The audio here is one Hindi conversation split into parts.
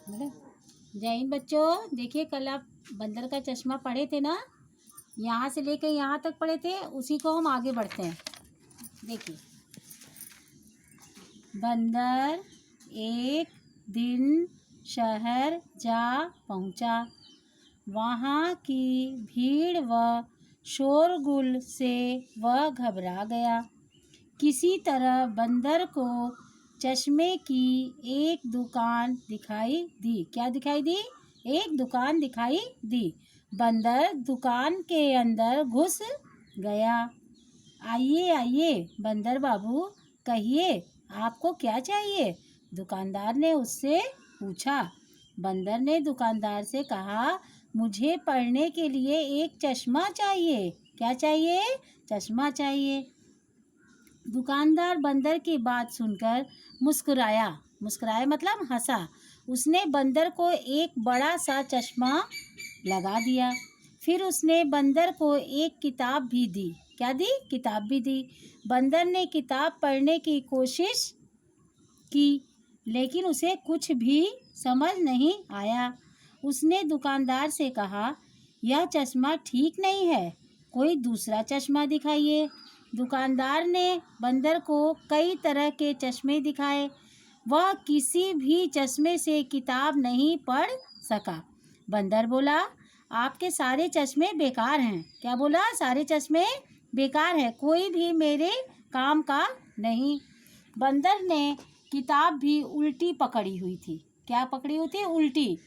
बोले जय हिंद बच्चों। देखिए कल आप बंदर का चश्मा पढ़े थे ना, यहाँ से लेकर यहाँ तक पढ़े थे, उसी को हम आगे बढ़ते हैं। देखिए, बंदर एक दिन शहर जा पहुँचा। वहाँ की भीड़ व शोरगुल से वह घबरा गया। किसी तरह बंदर को चश्मे की एक दुकान दिखाई दी। क्या दिखाई दी? एक दुकान दिखाई दी। बंदर दुकान के अंदर घुस गया। आइए आइए बंदर बाबू, कहिए आपको क्या चाहिए? दुकानदार ने उससे पूछा। बंदर ने दुकानदार से कहा, मुझे पढ़ने के लिए एक चश्मा चाहिए। क्या चाहिए? चश्मा चाहिए। दुकानदार बंदर की बात सुनकर मुस्कुराया। मुस्कुराया मतलब हंसा। उसने बंदर को एक बड़ा सा चश्मा लगा दिया। फिर उसने बंदर को एक किताब भी दी। क्या दी? किताब भी दी। बंदर ने किताब पढ़ने की कोशिश की, लेकिन उसे कुछ भी समझ नहीं आया। उसने दुकानदार से कहा, यह चश्मा ठीक नहीं है, कोई दूसरा चश्मा दिखाइए। दुकानदार ने बंदर को कई तरह के चश्मे दिखाए। वह किसी भी चश्मे से किताब नहीं पढ़ सका। बंदर बोला, आपके सारे चश्मे बेकार हैं। क्या बोला? सारे चश्मे बेकार हैं, कोई भी मेरे काम का नहीं। बंदर ने किताब भी उल्टी पकड़ी हुई थी। क्या पकड़ी हुई थी? उल्टी।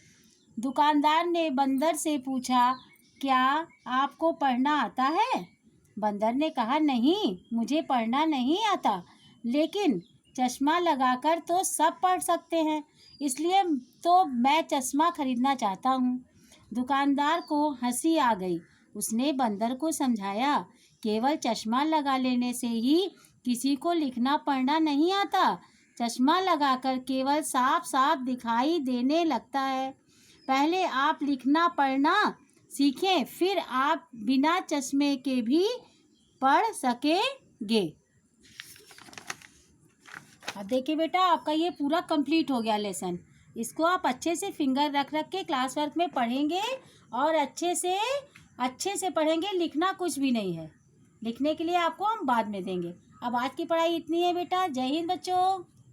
दुकानदार ने बंदर से पूछा, क्या आपको पढ़ना आता है? बंदर ने कहा, नहीं, मुझे पढ़ना नहीं आता, लेकिन चश्मा लगाकर तो सब पढ़ सकते हैं, इसलिए तो मैं चश्मा खरीदना चाहता हूँ। दुकानदार को हंसी आ गई। उसने बंदर को समझाया, केवल चश्मा लगा लेने से ही किसी को लिखना पढ़ना नहीं आता। चश्मा लगाकर केवल साफ साफ दिखाई देने लगता है। पहले आप लिखना पढ़ना सीखें, फिर आप बिना चश्मे के भी पढ़ सकेंगे। अब देखिए बेटा, आपका ये पूरा कंप्लीट हो गया लेसन। इसको आप अच्छे से फिंगर रख रख के क्लास वर्क में पढ़ेंगे और अच्छे से पढ़ेंगे। लिखना कुछ भी नहीं है, लिखने के लिए आपको हम बाद में देंगे। अब आज की पढ़ाई इतनी है बेटा। जय हिंद बच्चों।